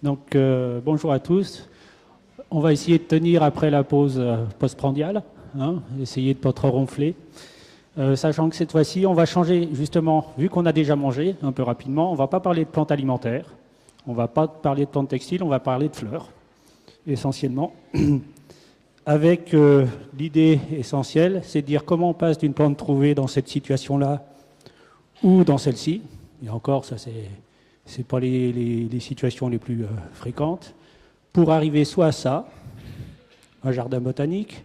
Donc, bonjour à tous. On va essayer de tenir après la pause postprandiale, hein, essayer de ne pas trop ronfler. Sachant que cette fois-ci, on va changer, justement, vu qu'on a déjà mangé un peu rapidement, on ne va pas parler de plantes alimentaires, on ne va pas parler de plantes textiles, on va parler de fleurs, essentiellement. Avec l'idée essentielle, c'est de dire comment on passe d'une plante trouvée dans cette situation-là ou dans celle-ci. Et encore, ça c'est pas les situations les plus fréquentes, pour arriver soit à ça, un jardin botanique,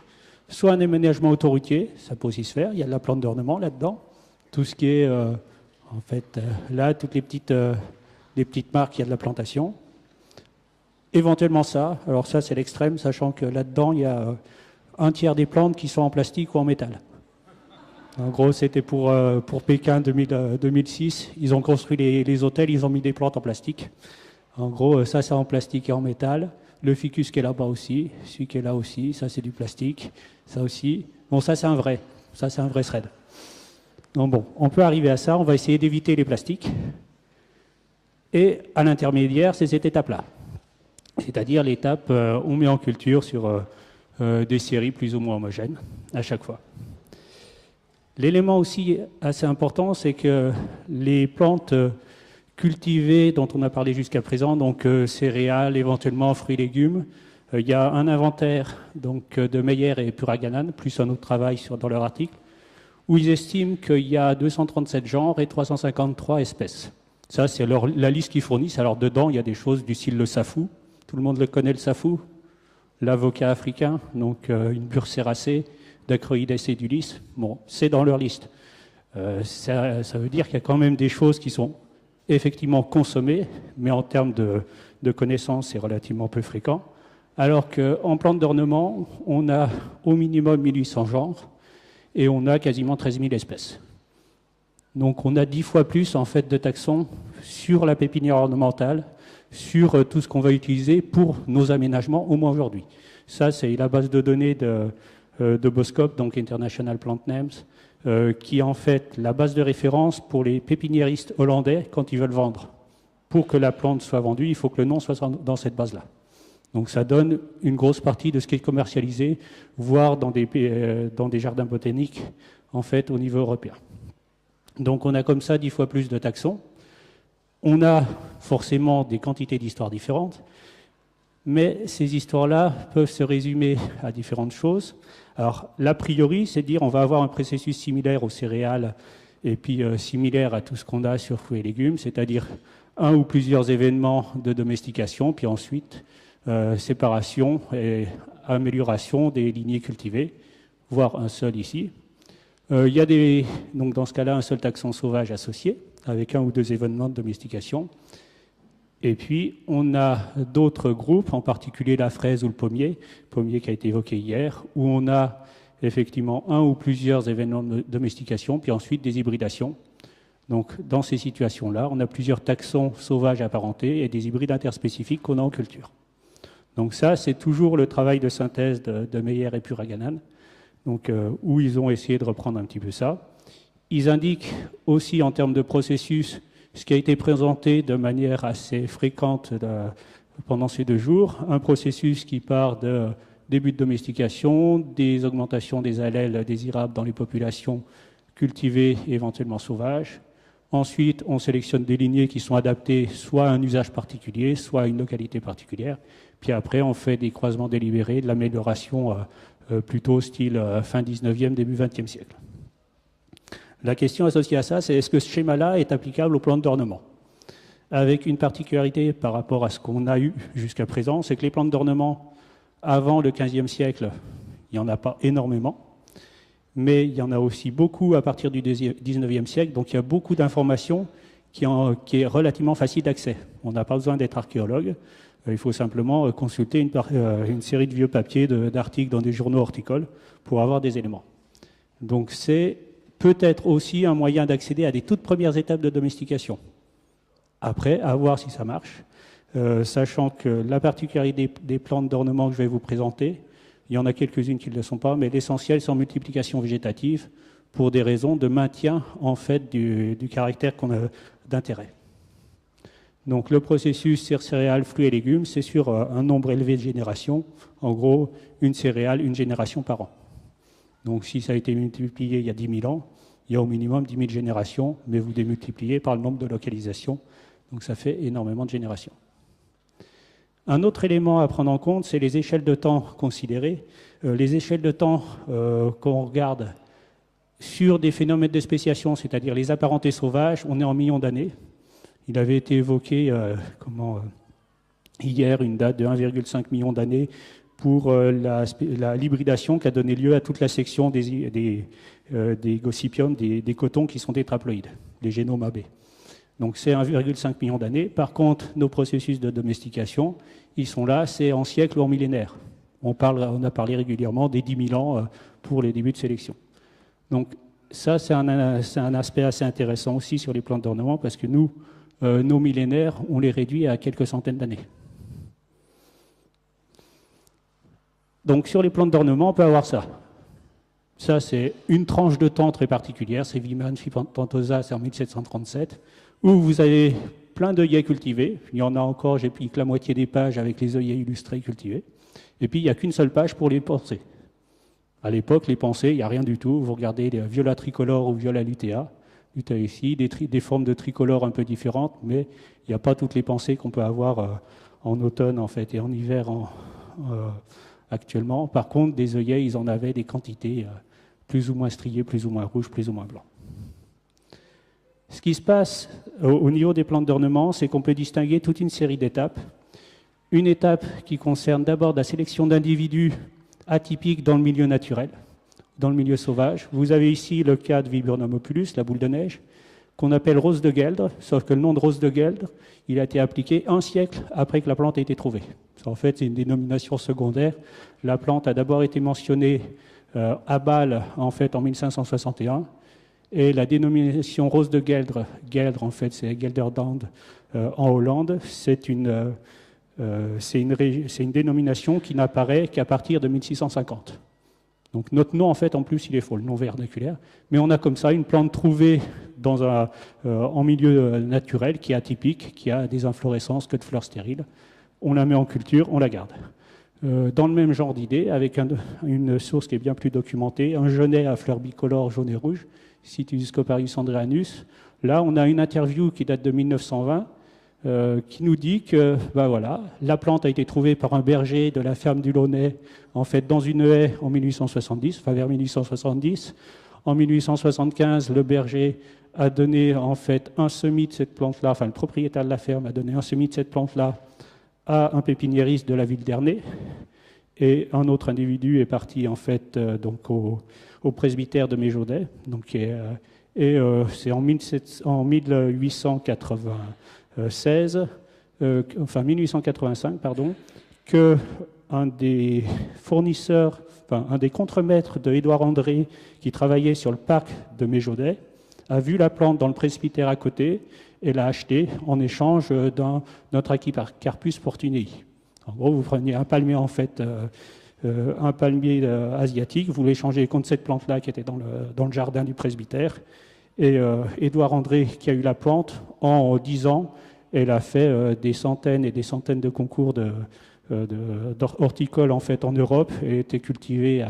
soit un aménagement autoroutier, ça peut aussi se faire, il y a de la plante d'ornement là-dedans, tout ce qui est, en fait, là, toutes les petites marques, il y a de la plantation. Éventuellement ça, alors ça c'est l'extrême, sachant que là-dedans, il y a un tiers des plantes qui sont en plastique ou en métal. En gros, c'était pour Pékin 2006. Ils ont construit les hôtels, ils ont mis des plantes en plastique. En gros, ça, c'est en plastique et en métal. Le ficus qui est là-bas aussi, celui qui est là aussi, ça, c'est du plastique. Ça aussi. Bon, ça, c'est un vrai. Ça, c'est un vrai thread. Donc bon, on peut arriver à ça. On va essayer d'éviter les plastiques. Et à l'intermédiaire, c'est cette étape-là. C'est-à-dire l'étape, on met en culture sur des séries plus ou moins homogènes à chaque fois. L'élément aussi assez important, c'est que les plantes cultivées dont on a parlé jusqu'à présent, donc céréales, éventuellement fruits et légumes, il y a un inventaire donc, de Meyer et Puraganan, plus un autre travail dans leur article, où ils estiment qu'il y a 237 genres et 353 espèces. Ça, c'est la liste qu'ils fournissent. Alors dedans, il y a des choses du style le safou. Tout le monde le connaît, le safou. L'avocat africain, donc une Burséracée, Dacroides edulis, bon, c'est dans leur liste. Ça veut dire qu'il y a quand même des choses qui sont effectivement consommées, mais en termes de connaissances, c'est relativement peu fréquent. Alors qu'en plantes d'ornement, on a au minimum 1800 genres et on a quasiment 13 000 espèces. Donc on a 10 fois plus en fait de taxons sur la pépinière ornementale, sur tout ce qu'on va utiliser pour nos aménagements, au moins aujourd'hui. Ça, c'est la base de données de Boskop, donc International Plant Names, qui est en fait la base de référence pour les pépiniéristes hollandais quand ils veulent vendre. Pour que la plante soit vendue, il faut que le nom soit dans cette base-là. Donc ça donne une grosse partie de ce qui est commercialisé, voire dans des jardins botaniques, en fait, au niveau européen. Donc on a comme ça 10 fois plus de taxons. On a forcément des quantités d'histoires différentes, mais ces histoires-là peuvent se résumer à différentes choses. Alors, l'a priori, c'est de dire on va avoir un processus similaire aux céréales et puis similaire à tout ce qu'on a sur fruits et légumes, c'est-à-dire un ou plusieurs événements de domestication, puis ensuite séparation et amélioration des lignées cultivées, voire un seul ici. Il y a donc dans ce cas-là un seul taxon sauvage associé, avec un ou deux événements de domestication. Et puis, on a d'autres groupes, en particulier la fraise ou le pommier qui a été évoqué hier, où on a effectivement un ou plusieurs événements de domestication, puis ensuite des hybridations. Donc, dans ces situations-là, on a plusieurs taxons sauvages apparentés et des hybrides interspécifiques qu'on a en culture. Donc ça, c'est toujours le travail de synthèse de Meyer et Puraganan, donc, où ils ont essayé de reprendre un petit peu ça. Ils indiquent aussi en termes de processus ce qui a été présenté de manière assez fréquente pendant ces 2 jours, un processus qui part de début de domestication, des augmentations des allèles désirables dans les populations cultivées et éventuellement sauvages. Ensuite, on sélectionne des lignées qui sont adaptées soit à un usage particulier, soit à une localité particulière. Puis après, on fait des croisements délibérés, de l'amélioration plutôt style fin 19e, début 20e siècle. La question associée à ça, c'est est-ce que ce schéma-là est applicable aux plantes d'ornement? Avec une particularité par rapport à ce qu'on a eu jusqu'à présent, c'est que les plantes d'ornement, avant le XVe siècle, il n'y en a pas énormément, mais il y en a aussi beaucoup à partir du XIXe siècle, donc il y a beaucoup d'informations qui est relativement facile d'accès. On n'a pas besoin d'être archéologue, il faut simplement consulter une série de vieux papiers, d'articles dans des journaux horticoles pour avoir des éléments. Donc c'est peut-être aussi un moyen d'accéder à des toutes premières étapes de domestication. Après, à voir si ça marche, sachant que la particularité des plantes d'ornement que je vais vous présenter, il y en a quelques-unes qui ne le sont pas, mais l'essentiel, c'est en multiplication végétative pour des raisons de maintien en fait du caractère qu'on a d'intérêt. Donc le processus céréales, fruits et légumes, c'est sur un nombre élevé de générations, en gros une céréale, une génération par an. Donc si ça a été multiplié il y a 10 000 ans, il y a au minimum 10 000 générations, mais vous démultipliez par le nombre de localisations, donc ça fait énormément de générations. Un autre élément à prendre en compte, c'est les échelles de temps considérées. Les échelles de temps qu'on regarde sur des phénomènes de spéciation, c'est-à-dire les apparentés sauvages, on est en millions d'années. Il avait été évoqué hier une date de 1,5 million d'années pour l'hybridation qui a donné lieu à toute la section des gossypiums, des cotons qui sont des traploïdes, des génomes AB. Donc c'est 1,5 million d'années. Par contre, nos processus de domestication, ils sont là, c'est en siècles ou en millénaires. On a parlé régulièrement des 10 000 ans pour les débuts de sélection. Donc ça, c'est un aspect assez intéressant aussi sur les plantes d'ornement, parce que nous, nos millénaires, on les réduit à quelques centaines d'années. Donc sur les plantes d'ornement, on peut avoir ça. Ça, c'est une tranche de temps très particulière, c'est Viman Fipantosa, c'est en 1737, où vous avez plein d'œillets cultivés. Il y en a encore, j'ai pris que la moitié des pages avec les œillets illustrés cultivés. Et puis, il n'y a qu'une seule page pour les pensées. À l'époque, les pensées, il n'y a rien du tout. Vous regardez les viola tricolores ou viola lutea ici, des formes de tricolores un peu différentes, mais il n'y a pas toutes les pensées qu'on peut avoir en automne en fait, et en hiver actuellement. Par contre, des œillets, ils en avaient des quantités plus ou moins striées, plus ou moins rouges, plus ou moins blancs. Ce qui se passe au niveau des plantes d'ornement, c'est qu'on peut distinguer toute une série d'étapes. Une étape qui concerne d'abord la sélection d'individus atypiques dans le milieu naturel, dans le milieu sauvage. Vous avez ici le cas de Viburnum opulus, la boule de neige, qu'on appelle rose de Gueldre, sauf que le nom de rose de Gueldre, il a été appliqué un siècle après que la plante a été trouvée. En fait, c'est une dénomination secondaire. La plante a d'abord été mentionnée à Bâle, en fait, en 1561, et la dénomination rose de Gueldre, Gueldre, en fait, c'est Gelderdand en Hollande, c'est une dénomination qui n'apparaît qu'à partir de 1650. Donc notre nom, en fait, en plus, il est faux, le nom vernaculaire. Mais on a comme ça une plante trouvée en milieu naturel qui est atypique, qui a des inflorescences que de fleurs stériles. On la met en culture, on la garde. Dans le même genre d'idée, avec une source qui est bien plus documentée, un genêt à fleurs bicolores jaune et rouge, Cityscoparius andreanus. Là, on a une interview qui date de 1920, qui nous dit que voilà, la plante a été trouvée par un berger de la ferme du Launay, en fait, dans une haie en 1870, enfin vers 1870. En 1875, le berger a donné en fait un semis de cette plante-là, enfin le propriétaire de la ferme a donné un semis de cette plante-là à un pépiniériste de la ville d'Ernée, et un autre individu est parti en fait donc au presbytère de Méjodet, donc c'est en 1885, pardon, que un des fournisseurs, enfin un des contremaîtres de Édouard André, qui travaillait sur le parc de Méjodet, a vu la plante dans le presbytère à côté et l'a achetée en échange d'un Trachycarpus portunei. En gros, vous preniez un palmier en fait, un palmier asiatique, vous l'échangez contre cette plante-là qui était dans le jardin du presbytère. Et Édouard André, qui a eu la plante, en 10 ans, elle a fait des centaines et des centaines de concours d'horticoles en fait en Europe et été cultivée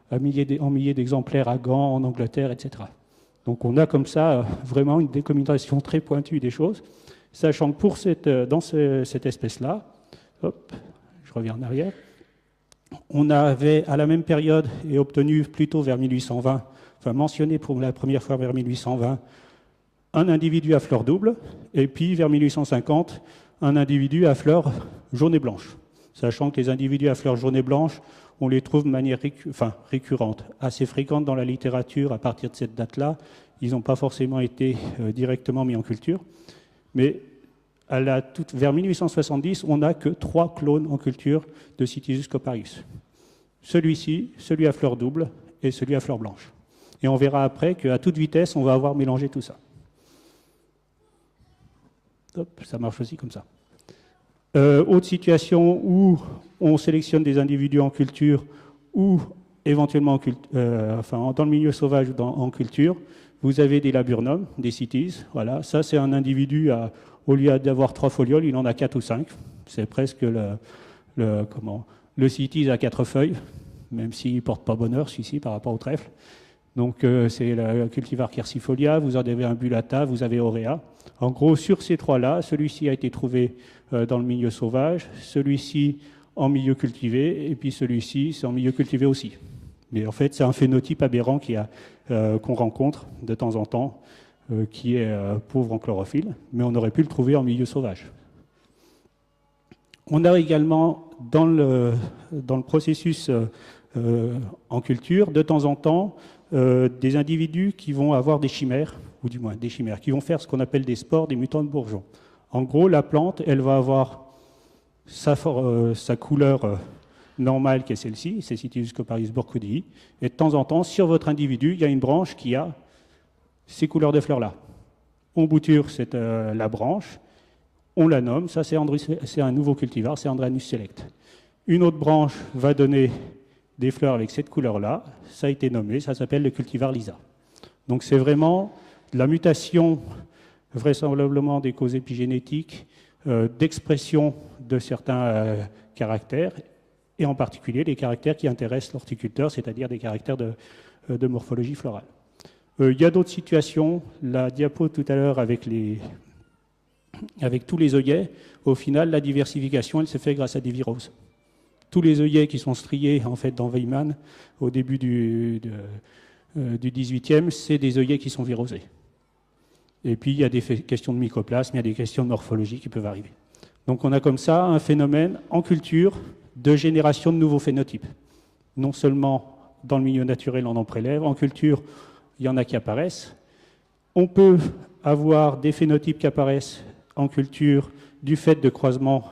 en milliers d'exemplaires à Gand, en Angleterre, etc. Donc on a comme ça vraiment une décommunication très pointue des choses, sachant que dans cette espèce-là, hop, je reviens en arrière, on avait à la même période et obtenu plutôt vers 1820, enfin mentionné pour la première fois vers 1820, un individu à fleurs doubles, et puis vers 1850, un individu à fleurs jaunes et blanches. Sachant que les individus à fleurs jaunes et blanches, on les trouve de manière récurrente, assez fréquente dans la littérature à partir de cette date-là. Ils n'ont pas forcément été directement mis en culture. Mais vers 1870, on n'a que 3 clones en culture de Cityscoparius. Celui-ci, celui à fleurs doubles et celui à fleurs blanches. Et on verra après qu'à toute vitesse, on va avoir mélangé tout ça. Hop, ça marche aussi comme ça. Autre situation où on sélectionne des individus en culture ou éventuellement dans le milieu sauvage ou en culture. vous avez des laburnums, des cities. Voilà, ça c'est un individu, au lieu d'avoir 3 folioles, il en a 4 ou 5. C'est presque le cities à 4 feuilles, même s'il ne porte pas bonheur, celui-ci, par rapport au trèfle. Donc c'est le cultivar quercifolia, vous en avez un bullata, vous avez aurea. En gros, sur ces 3-là, celui-ci a été trouvé dans le milieu sauvage, celui-ci en milieu cultivé, et puis celui-ci, c'est en milieu cultivé aussi. Mais en fait, c'est un phénotype aberrant qu'on rencontre de temps en temps, qui est pauvre en chlorophylle, mais on aurait pu le trouver en milieu sauvage. On a également, dans le processus en culture, de temps en temps, des individus qui vont avoir des chimères, ou du moins des chimères, qui vont faire ce qu'on appelle des spores, des mutants de bourgeons. En gros, la plante, elle va avoir sa couleur normale, qui est celle-ci, c'est Cytisus coparius burkholii, et de temps en temps, sur votre individu, il y a une branche qui a ces couleurs de fleurs-là. On bouture la branche, on la nomme, ça c'est un nouveau cultivar, c'est Andranus select. Une autre branche va donner des fleurs avec cette couleur-là, ça a été nommé, ça s'appelle le cultivar Lisa. Donc c'est vraiment la mutation, vraisemblablement des causes épigénétiques, d'expression de certains caractères, et en particulier les caractères qui intéressent l'horticulteur, c'est-à-dire des caractères de morphologie florale. Il y a d'autres situations, la diapo tout à l'heure avec tous les œillets, au final la diversification elle se fait grâce à des viroses. Tous les œillets qui sont striés en fait dans Weymann au début du 18e, c'est des œillets qui sont virosés. Et puis il y a des questions de mycoplasme, il y a des questions de morphologie qui peuvent arriver. Donc on a comme ça un phénomène en culture de génération de nouveaux phénotypes. Non seulement dans le milieu naturel on en prélève, en culture il y en a qui apparaissent. On peut avoir des phénotypes qui apparaissent en culture du fait de croisements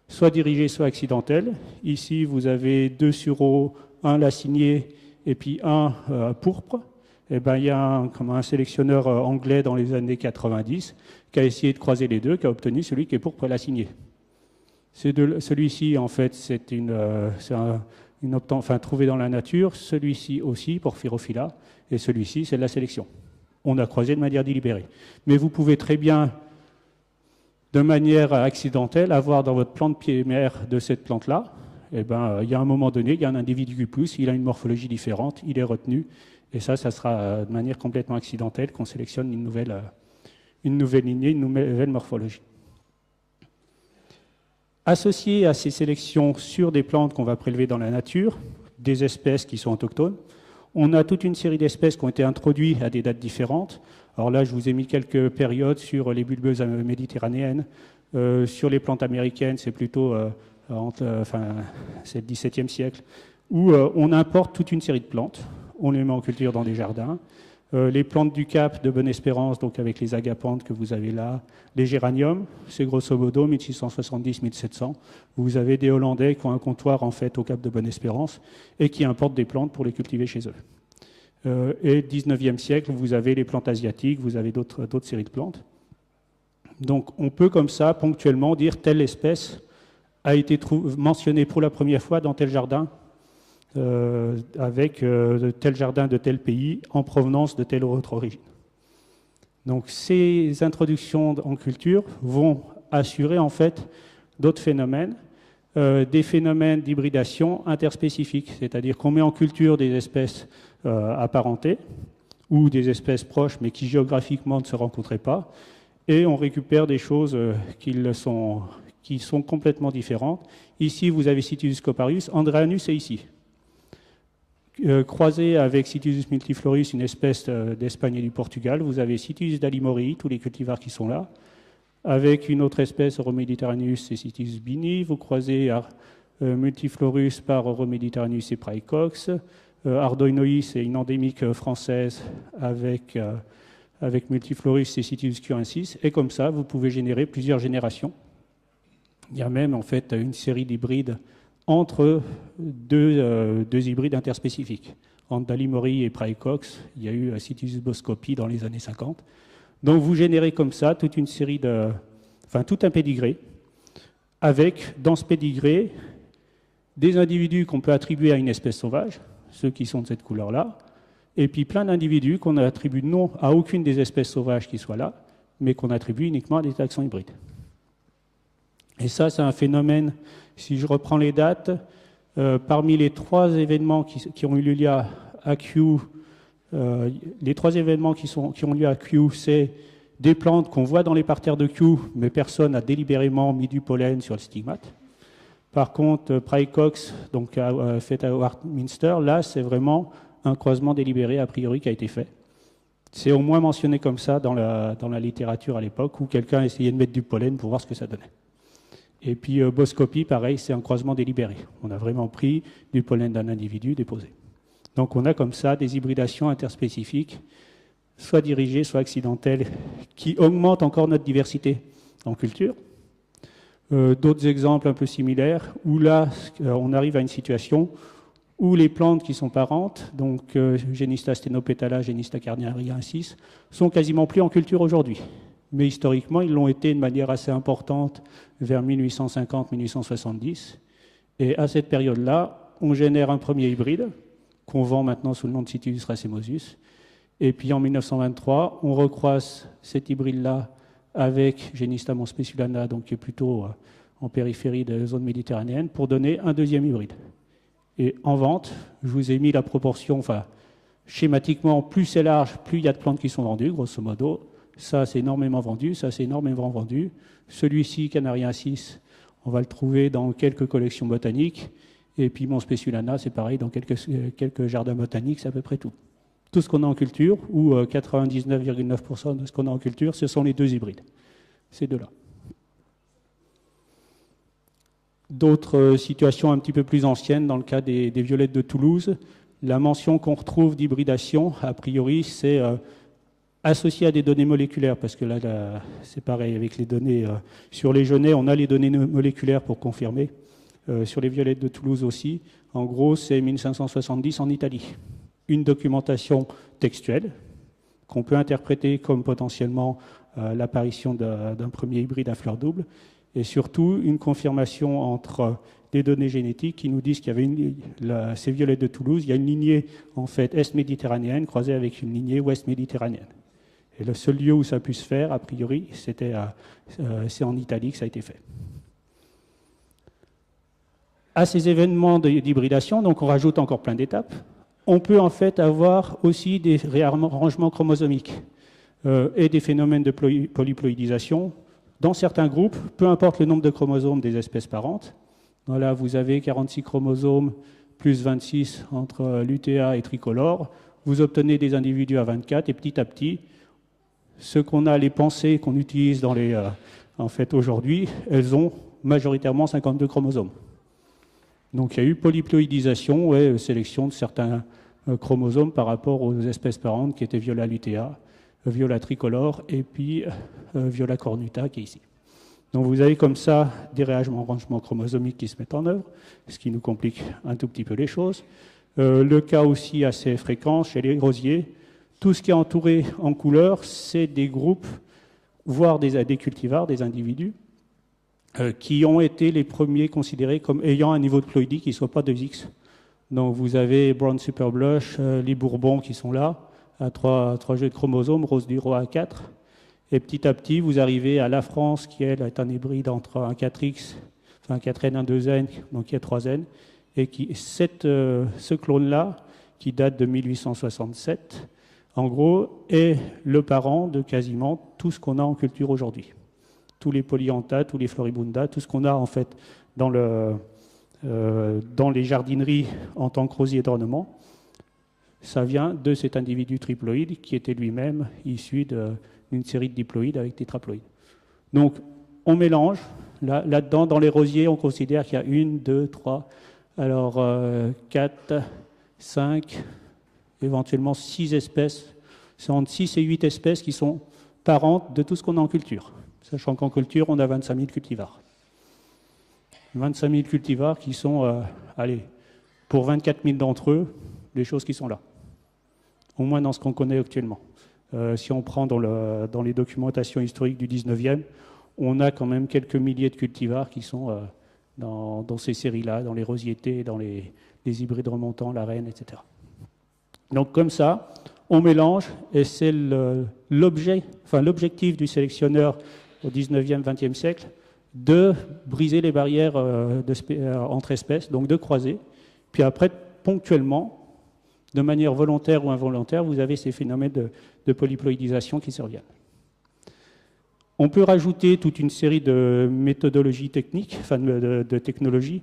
soit dirigés, soit accidentels. Ici, vous avez 2 sureaux, un lacinier et puis un pourpre. Et ben, il y a un sélectionneur anglais dans les années 90 qui a essayé de croiser les deux, qui a obtenu celui qui est pourpre et lacinier. Celui-ci, en fait, c'est trouvé dans la nature. Celui-ci aussi, Porphyrophila. Et celui-ci, c'est de la sélection. On a croisé de manière délibérée. Mais vous pouvez très bien, de manière accidentelle, avoir dans votre plante primaire de cette plante-là, il y a un moment donné, il y a un individu qui pousse, il a une morphologie différente, il est retenu, et ça sera de manière complètement accidentelle qu'on sélectionne une nouvelle lignée, une nouvelle morphologie. Associé à ces sélections sur des plantes qu'on va prélever dans la nature, des espèces qui sont autochtones, on a toute une série d'espèces qui ont été introduites à des dates différentes. Alors là, je vous ai mis quelques périodes sur les bulbeuses méditerranéennes. Sur les plantes américaines, c'est plutôt c'est le XVIIe siècle, où on importe toute une série de plantes. On les met en culture dans des jardins. Les plantes du Cap de Bonne-Espérance, donc avec les agapanthes que vous avez là, les géraniums, c'est grosso modo 1670-1700. Vous avez des Hollandais qui ont un comptoir en fait au Cap de Bonne-Espérance et qui importent des plantes pour les cultiver chez eux. Et 19e siècle, vous avez les plantes asiatiques, vous avez d'autres séries de plantes. Donc on peut comme ça ponctuellement dire telle espèce a été mentionnée pour la première fois dans tel jardin, avec tel jardin de tel pays en provenance de telle autre origine. Donc ces introductions en culture vont assurer en fait d'autres phénomènes, des phénomènes d'hybridation interspécifiques, c'est-à-dire qu'on met en culture des espèces apparentées ou des espèces proches mais qui géographiquement ne se rencontraient pas, et on récupère des choses qui sont complètement différentes. Ici, vous avez Cytisus coparius, Andranus est ici. Croisé avec Cytisus multiflorus, une espèce d'Espagne et du Portugal, vous avez Cytisus dallimorii, tous les cultivars qui sont là. Avec une autre espèce, Euromediterraneus et Cytisus bini, vous croisez multiflorus par Euromediterraneus et praecox. Ardoinois, c'est une endémique française avec multiflorus et Cytisus curensis. Et comme ça, vous pouvez générer plusieurs générations. Il y a même en fait une série d'hybrides entre deux hybrides interspécifiques. Entre dallimorii et praecox, il y a eu Cytisus boscopi dans les années 50. Donc vous générez comme ça toute une série tout un pédigré, avec dans ce pédigré des individus qu'on peut attribuer à une espèce sauvage, ceux qui sont de cette couleur-là, et puis plein d'individus qu'on attribue non à aucune des espèces sauvages qui soient là, mais qu'on attribue uniquement à des taxons hybrides. Et ça, c'est un phénomène, si je reprends les dates, parmi les 3 événements qui ont eu lieu à Kew, les 3 événements qui ont lieu à Kew, c'est des plantes qu'on voit dans les parterres de Kew, mais personne n'a délibérément mis du pollen sur le stigmate. Par contre, Prycox, donc fait à Westminster, là, c'est vraiment un croisement délibéré a priori qui a été fait. C'est au moins mentionné comme ça dans la littérature à l'époque, où quelqu'un essayait de mettre du pollen pour voir ce que ça donnait. Et puis Boscopie, pareil, c'est un croisement délibéré. On a vraiment pris du pollen d'un individu déposé. Donc on a comme ça des hybridations interspécifiques, soit dirigées, soit accidentelles, qui augmentent encore notre diversité en culture. D'autres exemples un peu similaires, où là, on arrive à une situation où les plantes qui sont parentes, donc Genista stenopetala, Genista carniariensis, sont quasiment plus en culture aujourd'hui. Mais historiquement, ils l'ont été de manière assez importante vers 1850-1870. Et à cette période-là, on génère un premier hybride, qu'on vend maintenant sous le nom de Cytilus racemosus. Et puis en 1923, on recroise cet hybride-là avec Genista monspeciulana, donc qui est plutôt en périphérie de la zone méditerranéenne, pour donner un deuxième hybride. Et en vente, je vous ai mis la proportion, enfin, schématiquement, plus c'est large, plus il y a de plantes qui sont vendues, grosso modo. Ça, c'est énormément vendu, ça, c'est énormément vendu. Celui-ci, Canariensis, on va le trouver dans quelques collections botaniques. Et puis monspeciulana, c'est pareil, dans quelques jardins botaniques, c'est à peu près tout. Tout ce qu'on a en culture, ou 99,9% de ce qu'on a en culture, ce sont les 2 hybrides. Ces 2-là. D'autres situations un petit peu plus anciennes, dans le cas des violettes de Toulouse, la mention qu'on retrouve d'hybridation, a priori, c'est associé à des données moléculaires, parce que là c'est pareil avec les données sur les genêts, on a les données moléculaires pour confirmer. Sur les violettes de Toulouse aussi, en gros, c'est 1570 en Italie. Une documentation textuelle qu'on peut interpréter comme potentiellement l'apparition d'un premier hybride à fleur double, et surtout une confirmation entre des données génétiques qui nous disent qu'il y avait ces violettes de Toulouse, il y a une lignée en fait est-méditerranéenne croisée avec une lignée ouest-méditerranéenne. Et le seul lieu où ça a pu se faire, a priori, c'est en Italie que ça a été fait. À ces événements d'hybridation, donc on rajoute encore plein d'étapes, on peut en fait avoir aussi des réarrangements chromosomiques et des phénomènes de polyploïdisation dans certains groupes, peu importe le nombre de chromosomes des espèces parentes. Voilà, vous avez 46 chromosomes plus 26 entre l'UTA et tricolore. Vous obtenez des individus à 24 et petit à petit, ce qu'on a, les pensées qu'on utilise en fait aujourd'hui, elles ont majoritairement 52 chromosomes. Donc il y a eu polyploïdisation, sélection de certains chromosomes par rapport aux espèces parentes qui étaient Viola lutea, Viola tricolore et puis Viola cornuta qui est ici. Donc vous avez comme ça des réarrangements chromosomiques qui se mettent en œuvre, ce qui nous complique un tout petit peu les choses. Le cas aussi assez fréquent chez les rosiers, tout ce qui est entouré en couleur, c'est des groupes, voire des cultivars, des individus, qui ont été les premiers considérés comme ayant un niveau de ploïdie qui ne soit pas 2X. Donc vous avez Brown Super Blush, les Bourbons qui sont là, à 3 jeux de chromosomes, Rose du Roi à 4. Et petit à petit, vous arrivez à la France, qui elle est un hybride entre un 4X, enfin un 4N, un 2N, donc il y a 3N, et ce clone-là, qui date de 1867, en gros, est le parent de quasiment tout ce qu'on a en culture aujourd'hui. Tous les polyanthas, tous les floribunda, tout ce qu'on a en fait dans les jardineries en tant que rosier d'ornement, ça vient de cet individu triploïde qui était lui-même issu d'une série de diploïdes avec tétraploïdes. Donc, on mélange. Là-dedans, dans les rosiers, on considère qu'il y a 1, 2, 3, alors 4, 5, éventuellement 6 espèces. C'est entre 6 et 8 espèces qui sont parentes de tout ce qu'on a en culture. Sachant qu'en culture, on a 25 000 cultivars. 25 000 cultivars qui sont, pour 24 000 d'entre eux, les choses qui sont là. Au moins dans ce qu'on connaît actuellement. Si on prend dans les documentations historiques du 19e, on a quand même quelques milliers de cultivars qui sont dans ces séries-là, dans les rosiétés, dans les hybrides remontants, la reine, etc. Donc comme ça, on mélange, et c'est l'objectif du sélectionneur au 19e, 20e siècle, de briser les barrières entre espèces, donc de croiser. Puis après, ponctuellement, de manière volontaire ou involontaire, vous avez ces phénomènes de polyploïdisation qui surviennent. On peut rajouter toute une série de méthodologies techniques, enfin de technologies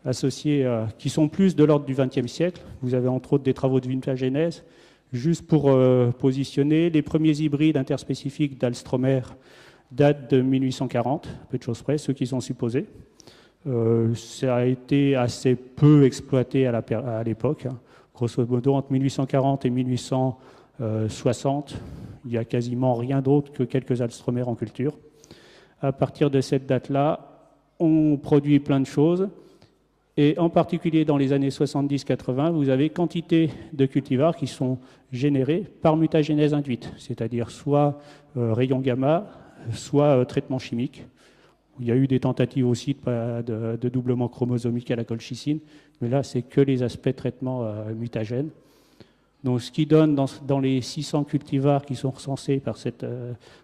associées, qui sont plus de l'ordre du XXe siècle. Vous avez entre autres des travaux de mutagénèse, juste pour positionner. Les premiers hybrides interspécifiques d'Alstromer datent de 1840, peu de choses près, ceux qui sont supposés. Ça a été assez peu exploité à l'époque. Grosso modo, entre 1840 et 1860, il n'y a quasiment rien d'autre que quelques Alstromer en culture. À partir de cette date-là, on produit plein de choses. Et en particulier dans les années 70-80, vous avez quantité de cultivars qui sont générés par mutagénèse induite, c'est-à-dire soit rayons gamma, soit traitement chimique. Il y a eu des tentatives aussi de doublement chromosomique à la colchicine, mais là, c'est que les aspects traitement mutagènes. Donc, ce qui donne dans les 600 cultivars qui sont recensés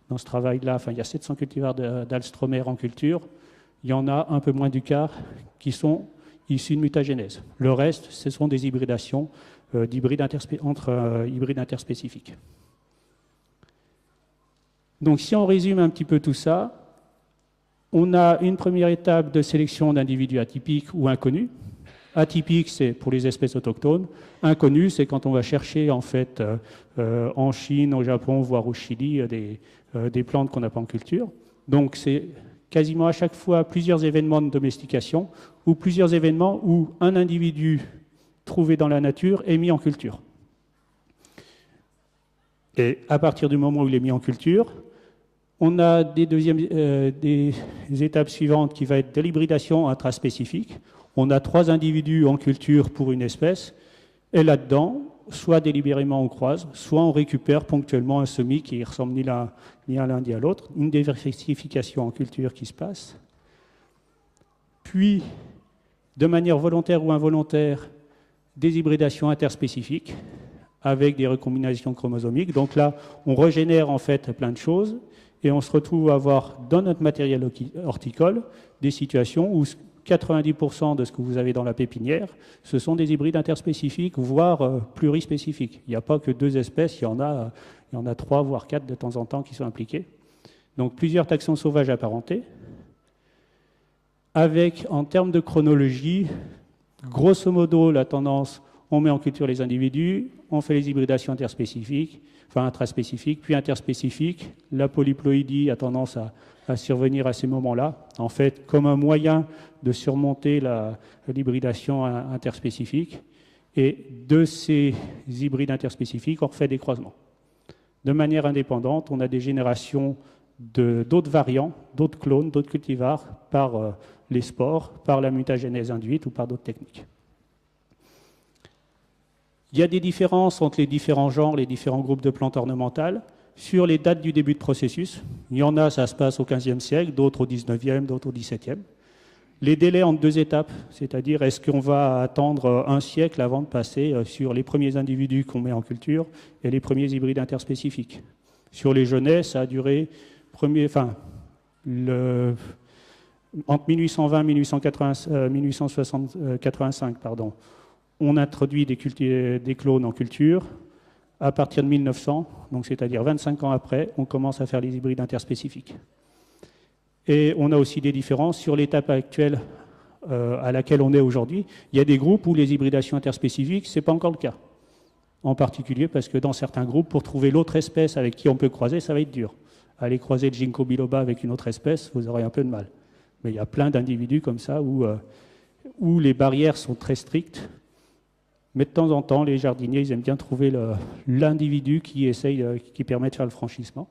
dans ce travail-là, enfin, il y a 700 cultivars d'Alstromer en culture, il y en a un peu moins du quart qui sont issus de mutagénèse. Le reste, ce sont des hybridations entre hybrides interspécifiques. Donc, si on résume un petit peu tout ça, on a une première étape de sélection d'individus atypiques ou inconnus. Atypique, c'est pour les espèces autochtones. Inconnu, c'est quand on va chercher en fait en Chine, au Japon, voire au Chili, des plantes qu'on n'a pas en culture. Donc c'est quasiment à chaque fois plusieurs événements de domestication ou plusieurs événements où un individu trouvé dans la nature est mis en culture. Et à partir du moment où il est mis en culture, on a des étapes suivantes qui va être de l'hybridation intraspécifique. On a 3 individus en culture pour une espèce, et là-dedans, soit délibérément on croise, soit on récupère ponctuellement un semis qui ne ressemble ni à l'un ni à l'autre, une diversification en culture qui se passe. Puis, de manière volontaire ou involontaire, des hybridations interspécifiques avec des recombinaisons chromosomiques. Donc là, on régénère en fait plein de choses et on se retrouve à avoir dans notre matériel horticole des situations où 90% de ce que vous avez dans la pépinière, ce sont des hybrides interspécifiques, voire plurispécifiques. Il n'y a pas que 2 espèces, il y en a 3, voire 4 de temps en temps qui sont impliqués. Donc plusieurs taxons sauvages apparentés, avec, en termes de chronologie, grosso modo, la tendance, on met en culture les individus, on fait les hybridations interspécifiques, enfin intraspécifiques, puis interspécifiques. La polyploïdie a tendance à survenir à ces moments-là, en fait, comme un moyen de surmonter l'hybridation interspécifique. Et de ces hybrides interspécifiques, on refait des croisements. De manière indépendante, on a des générations d'autres variants, d'autres clones, d'autres cultivars, par les spores, par la mutagénèse induite ou par d'autres techniques. Il y a des différences entre les différents genres, les différents groupes de plantes ornementales, sur les dates du début de processus. Il y en a, ça se passe au XVe siècle, d'autres au XIXe, d'autres au XVIIe. Les délais entre 2 étapes, c'est-à-dire est-ce qu'on va attendre un siècle avant de passer sur les premiers individus qu'on met en culture et les premiers hybrides interspécifiques. Sur les genêts, ça a duré entre 1820 et 1885, on introduit des clones en culture. À partir de 1900, donc c'est-à-dire 25 ans après, on commence à faire les hybrides interspécifiques. Et on a aussi des différences sur l'étape actuelle à laquelle on est aujourd'hui. Il y a des groupes où les hybridations interspécifiques, ce n'est pas encore le cas. En particulier parce que dans certains groupes, pour trouver l'autre espèce avec qui on peut croiser, ça va être dur. Aller croiser le ginkgo biloba avec une autre espèce, vous aurez un peu de mal. Mais il y a plein d'individus comme ça où les barrières sont très strictes. Mais de temps en temps, les jardiniers, ils aiment bien trouver l'individu qui permet de faire le franchissement.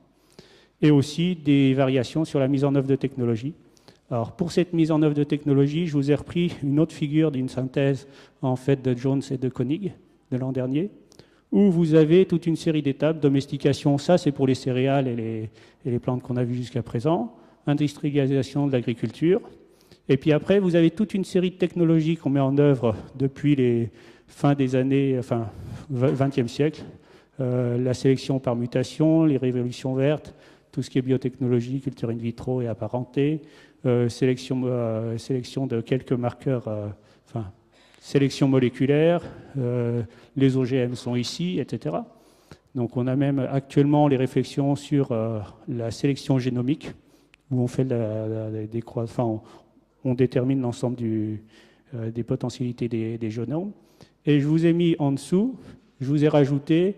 Et aussi des variations sur la mise en œuvre de technologies. Alors, pour cette mise en œuvre de technologie, je vous ai repris une autre figure d'une synthèse en fait de Jones et de Koenig de l'an dernier, où vous avez toute une série d'étapes. Domestication, ça c'est pour les céréales et les plantes qu'on a vues jusqu'à présent. Industrialisation de l'agriculture. Et puis après, vous avez toute une série de technologies qu'on met en œuvre depuis les fin des années, XXe siècle. La sélection par mutation, les révolutions vertes, tout ce qui est biotechnologie, culture in vitro et apparenté, sélection de quelques marqueurs, sélection moléculaire, les OGM sont ici, etc. Donc on a même actuellement les réflexions sur la sélection génomique, où on fait on détermine l'ensemble des potentialités des génomes. Et je vous ai mis en dessous, je vous ai rajouté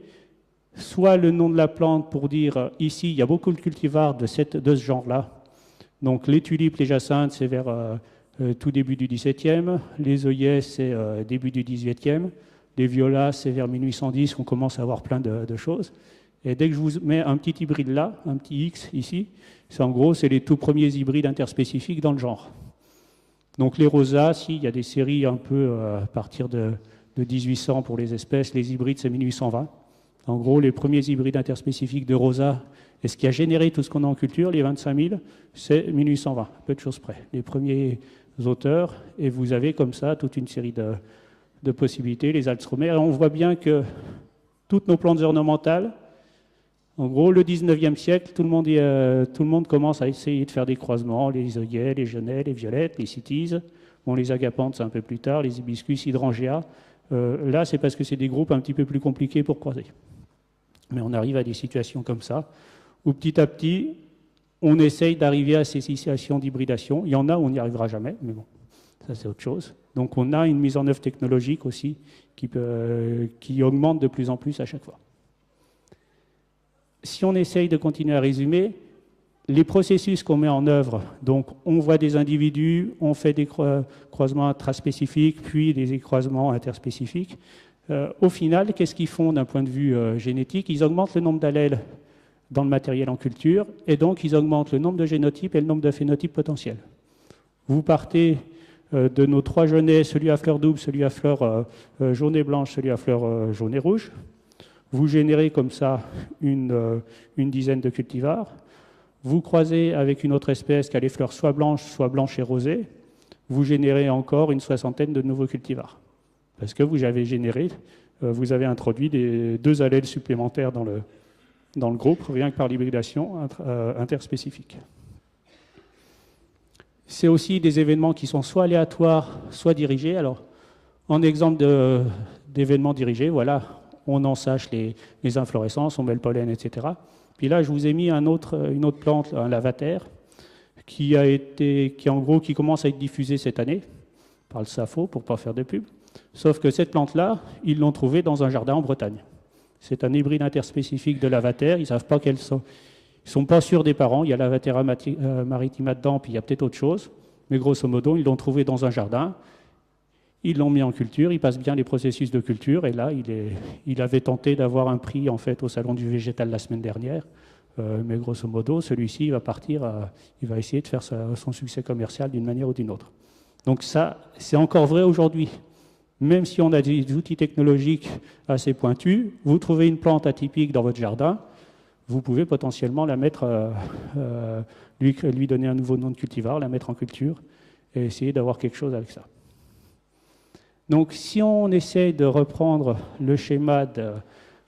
soit le nom de la plante pour dire ici, il y a beaucoup de cultivars de ce genre-là. Donc les tulipes, les jacinthes, c'est vers tout début du XVIIe. Les œillets, c'est début du XVIIIe. Les violas, c'est vers 1810 qu'on commence à avoir plein de choses. Et dès que je vous mets un petit hybride là, un petit X ici, en gros, c'est les tout premiers hybrides interspécifiques dans le genre. Donc les rosas, il y a des séries un peu à partir de 1800 pour les espèces. Les hybrides, c'est 1820. En gros, les premiers hybrides interspécifiques de rosa, et ce qui a généré tout ce qu'on a en culture, les 25 000, c'est 1820, peu de choses près. Les premiers auteurs, et vous avez comme ça toute une série de possibilités, les alstromères. Et on voit bien que toutes nos plantes ornementales, en gros, le 19e siècle, tout le monde commence à essayer de faire des croisements, les œillets, les genêts, les violettes, les cytises. Bon, les agapanthes, c'est un peu plus tard, les hibiscus, hydrangeas. Là, c'est parce que c'est des groupes un petit peu plus compliqués pour croiser. Mais on arrive à des situations comme ça, où petit à petit, on essaye d'arriver à ces situations d'hybridation. Il y en a où on n'y arrivera jamais, mais bon, ça c'est autre chose. Donc on a une mise en œuvre technologique aussi qui augmente de plus en plus à chaque fois. Si on essaye de continuer à résumer, les processus qu'on met en œuvre, donc on voit des individus, on fait des croisements intraspécifiques, puis des croisements interspécifiques. Au final, qu'est-ce qu'ils font d'un point de vue génétique? Ils augmentent le nombre d'allèles dans le matériel en culture, et donc ils augmentent le nombre de génotypes et le nombre de phénotypes potentiels. Vous partez de nos trois genêts, celui à fleurs doubles, celui à fleurs jaune et blanche, celui à fleurs jaune et rouge. Vous générez comme ça une dizaine de cultivars. Vous croisez avec une autre espèce qui a les fleurs soit blanches et rosées. Vous générez encore une soixantaine de nouveaux cultivars. Parce que vous avez introduit 2 allèles supplémentaires dans le groupe, rien que par l'hybridation interspécifique. C'est aussi des événements qui sont soit aléatoires, soit dirigés. Alors, en exemple d'événements dirigés, voilà, on ensache les inflorescences, on met le pollen, etc. Puis là, je vous ai mis une autre plante, un lavater, qui commence à être diffusée cette année par le SAFO, pour ne pas faire de pub. Sauf que cette plante-là, ils l'ont trouvée dans un jardin en Bretagne. C'est un hybride interspécifique de lavater. Ils ne savent pas quels sont. Ils ne sont pas sûrs des parents. Il y a Lavater maritima dedans, puis il y a peut-être autre chose. Mais grosso modo, ils l'ont trouvé dans un jardin. Ils l'ont mis en culture. Il passe bien les processus de culture. Et là, il avait tenté d'avoir un prix en fait au Salon du Végétal la semaine dernière. Mais grosso modo, celui-ci, il va partir. Il va essayer de faire son succès commercial d'une manière ou d'une autre. Donc ça, c'est encore vrai aujourd'hui. Même si on a des outils technologiques assez pointus, vous trouvez une plante atypique dans votre jardin, vous pouvez potentiellement la mettre, lui donner un nouveau nom de cultivar, la mettre en culture et essayer d'avoir quelque chose avec ça. Donc si on essaie de reprendre le schéma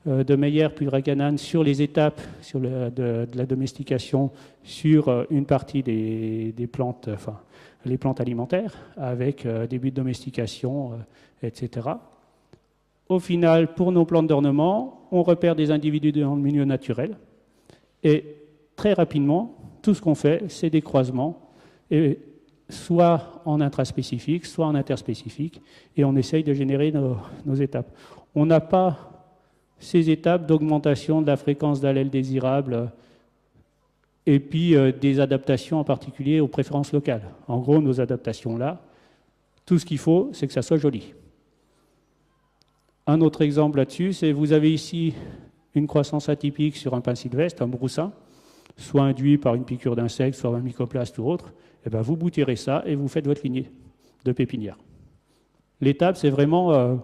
de Meyer puis de Raganan sur les étapes de la domestication sur une partie des plantes, les plantes alimentaires, avec début de domestication, etc. Au final, pour nos plantes d'ornement, on repère des individus dans le milieu naturel. Et très rapidement, tout ce qu'on fait, c'est des croisements, et soit en intraspécifique, soit en interspécifique, et on essaye de générer nos étapes. On n'a pas ces étapes d'augmentation de la fréquence d'allèles désirables et puis des adaptations en particulier aux préférences locales. En gros, nos adaptations-là, tout ce qu'il faut, c'est que ça soit joli. Un autre exemple là-dessus, c'est vous avez ici une croissance atypique sur un pin sylvestre, un broussin, soit induit par une piqûre d'insecte, soit un mycoplaste ou autre, et bien vous boutirez ça et vous faites votre lignée de pépinière. L'étape, c'est vraiment,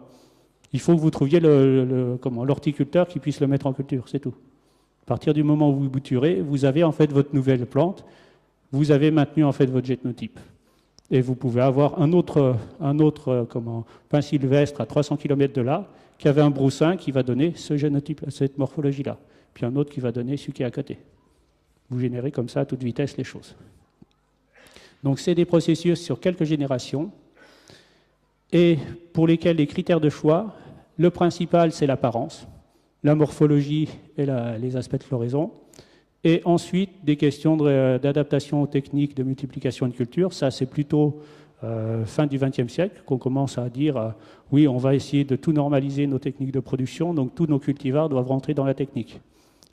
il faut que vous trouviez l'horticulteur qui puisse le mettre en culture, c'est tout. À partir du moment où vous bouturez, vous avez en fait votre nouvelle plante, vous avez maintenu en fait votre génotype. Et vous pouvez avoir un autre pin sylvestre à 300 km de là, qui avait un broussin qui va donner ce génotype, cette morphologie-là, puis un autre qui va donner celui qui est à côté. Vous générez comme ça à toute vitesse les choses. Donc c'est des processus sur quelques générations et pour lesquels les critères de choix, le principal c'est l'apparence, la morphologie et les aspects de floraison, et ensuite des questions d'adaptation aux techniques de multiplication de culture. Ça c'est plutôt fin du XXe siècle qu'on commence à dire oui, on va essayer de tout normaliser nos techniques de production, donc tous nos cultivars doivent rentrer dans la technique.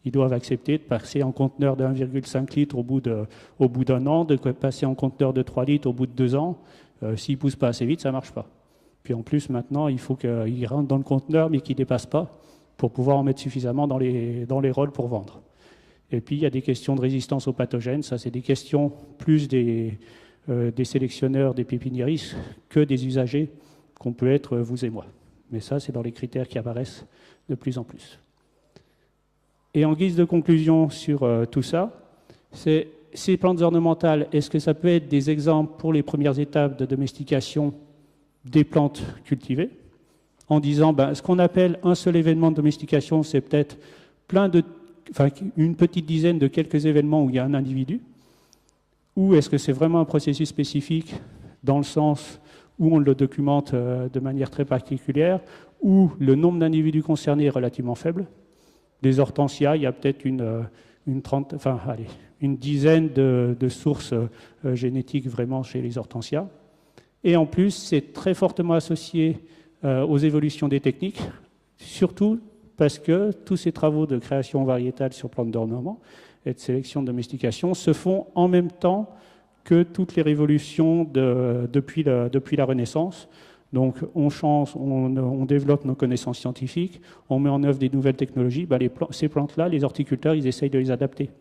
Ils doivent accepter de passer en conteneur de 1,5 litre au bout d'un an, de passer en conteneur de 3 litres au bout de 2 ans. S'ils ne poussent pas assez vite, ça ne marche pas. Puis en plus, maintenant, il faut qu'ils rentrent dans le conteneur, mais qu'ils ne dépassent pas, pour pouvoir en mettre suffisamment dans les rôles pour vendre. Et puis, il y a des questions de résistance aux pathogènes. Ça, c'est des questions plus des sélectionneurs, des pépiniéristes, que des usagers, qu'on peut être vous et moi. Mais ça, c'est dans les critères qui apparaissent de plus en plus. Et en guise de conclusion sur tout ça, c'est ces plantes ornementales, est-ce que ça peut être des exemples pour les premières étapes de domestication des plantes cultivées, en disant ce qu'on appelle un seul événement de domestication, c'est peut-être une petite dizaine de quelques événements où il y a un individu, ou est-ce que c'est vraiment un processus spécifique dans le sens où on le documente de manière très particulière, où le nombre d'individus concernés est relativement faible. Les hortensias, il y a peut-être une dizaine de sources génétiques vraiment chez les hortensias. Et en plus, c'est très fortement associé aux évolutions des techniques, surtout parce que tous ces travaux de création variétale sur plantes d'ornement et de sélection de domestication se font en même temps que toutes les révolutions depuis la Renaissance. Donc on change, on développe nos connaissances scientifiques, on met en œuvre des nouvelles technologies. Ces plantes-là, les horticulteurs, ils essayent de les adapter.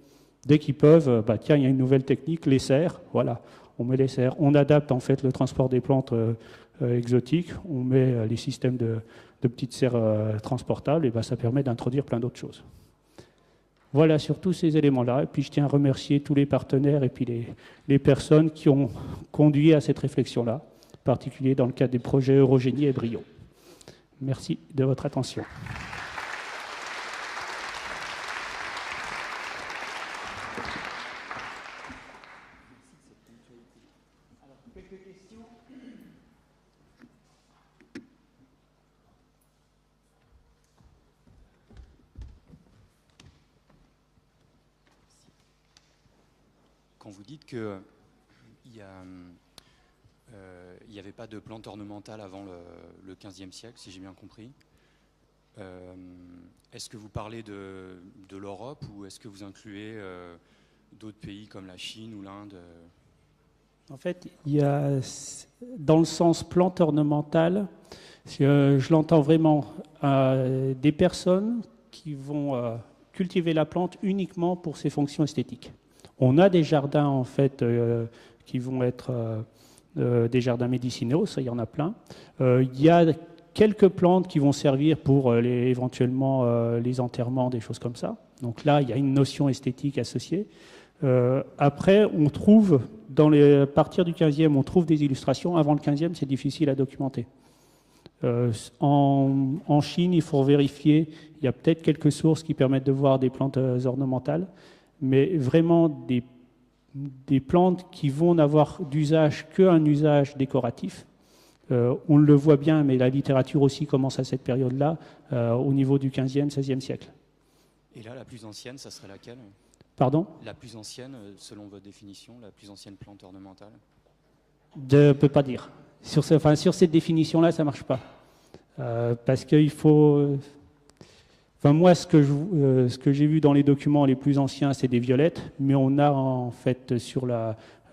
Dès qu'ils peuvent, tiens, il y a une nouvelle technique, les serres, voilà, on met les serres. On adapte en fait le transport des plantes exotiques, on met les systèmes de petites serres transportables, et ça permet d'introduire plein d'autres choses. Voilà, sur tous ces éléments-là. Et puis je tiens à remercier tous les partenaires et puis les personnes qui ont conduit à cette réflexion-là, en particulier dans le cadre des projets Eurogénie et Brio. Merci de votre attention. Alors, quelques questions ? Quand vous dites qu'il n'y avait pas de plantes ornementales avant le XVe siècle, si j'ai bien compris, est-ce que vous parlez de l'Europe ou est-ce que vous incluez d'autres pays comme la Chine ou l'Inde ? En fait, il y a, dans le sens plante ornementale, je l'entends vraiment, des personnes qui vont cultiver la plante uniquement pour ses fonctions esthétiques. On a des jardins en fait qui vont être des jardins médicinaux, ça il y en a plein. Il y a quelques plantes qui vont servir pour éventuellement les enterrements, des choses comme ça. Donc là, il y a une notion esthétique associée. Après, on trouve, à partir du 15e, on trouve des illustrations. Avant le 15e, c'est difficile à documenter. En Chine, il faut vérifier. Il y a peut-être quelques sources qui permettent de voir des plantes ornementales, mais vraiment des plantes qui vont n'avoir d'usage qu'un usage décoratif. On le voit bien, mais la littérature aussi commence à cette période-là, au niveau du 15e, 16e siècle. Et là, la plus ancienne, ça serait laquelle ? Pardon ? La plus ancienne, selon votre définition, la plus ancienne plante ornementale ? Je ne peux pas dire. Sur cette définition-là, ça ne marche pas. Parce qu'il faut... moi, ce que j'ai vu dans les documents les plus anciens, c'est des violettes, mais on a en fait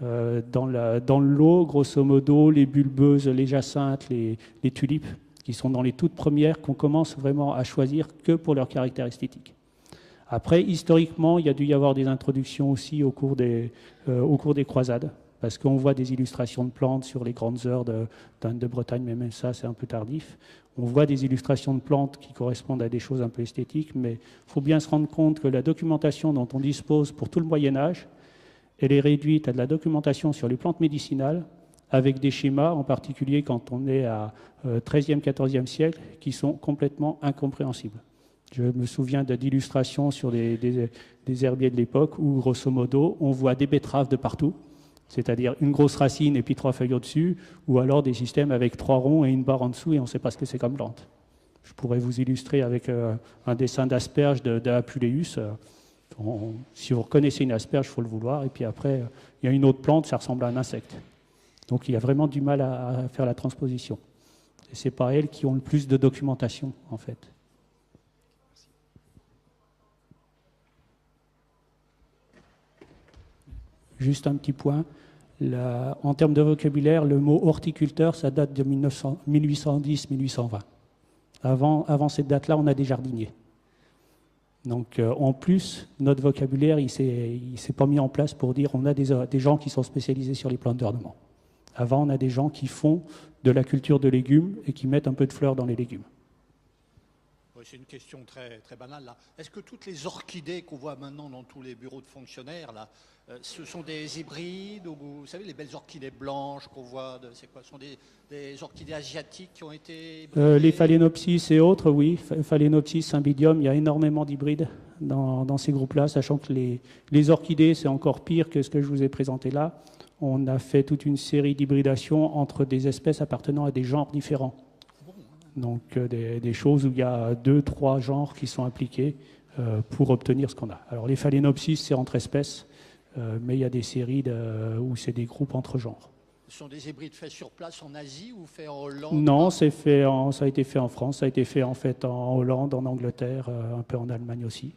dans le lot, grosso modo, les bulbeuses, les jacinthes, les tulipes, qui sont dans les toutes premières, qu'on commence vraiment à choisir que pour leur caractère esthétique. Après, historiquement, il y a dû y avoir des introductions aussi au cours des croisades, parce qu'on voit des illustrations de plantes sur les grandes heures d'Anne de Bretagne, mais même ça, c'est un peu tardif. On voit des illustrations de plantes qui correspondent à des choses un peu esthétiques, mais il faut bien se rendre compte que la documentation dont on dispose pour tout le Moyen-Âge, elle est réduite à de la documentation sur les plantes médicinales, avec des schémas, en particulier quand on est à 13e, 14e siècle, qui sont complètement incompréhensibles. Je me souviens d'illustrations sur des herbiers de l'époque où, grosso modo, on voit des betteraves de partout, c'est-à-dire une grosse racine et puis 3 feuilles au-dessus, ou alors des systèmes avec 3 ronds et une barre en dessous et on ne sait pas ce que c'est comme plante. Je pourrais vous illustrer avec un dessin d'asperge d'Apuleus. Si vous reconnaissez une asperge, il faut le vouloir. Et puis après, il y a une autre plante, ça ressemble à un insecte. Donc il y a vraiment du mal à faire la transposition. Et ce n'est pas elles qui ont le plus de documentation, en fait. Juste un petit point. En termes de vocabulaire, le mot horticulteur, ça date de 1810-1820. Avant cette date-là, on a des jardiniers. Donc, en plus, notre vocabulaire, il ne s'est pas mis en place pour dire on a des gens qui sont spécialisés sur les plantes d'ornement. Avant, on a des gens qui font de la culture de légumes et qui mettent un peu de fleurs dans les légumes. Oui, c'est une question très, très banale, là. Est-ce que toutes les orchidées qu'on voit maintenant dans tous les bureaux de fonctionnaires, là, ce sont des hybrides ou, vous savez, les belles orchidées blanches qu'on voit, c'est quoi? Ce sont des orchidées asiatiques qui ont été les phalaenopsis et autres, oui. Phalaenopsis, Cymbidium, il y a énormément d'hybrides dans ces groupes-là, sachant que les orchidées, c'est encore pire que ce que je vous ai présenté là. On a fait toute une série d'hybridations entre des espèces appartenant à des genres différents. Donc des choses où il y a 2-3 genres qui sont impliqués pour obtenir ce qu'on a. Alors les phalaenopsis, c'est entre espèces, mais il y a des séries où c'est des groupes entre genres. Ce sont des hybrides faits sur place en Asie ou faits en Hollande? Non, ça a été fait en France, ça a été fait en fait en Hollande, en Angleterre, un peu en Allemagne aussi.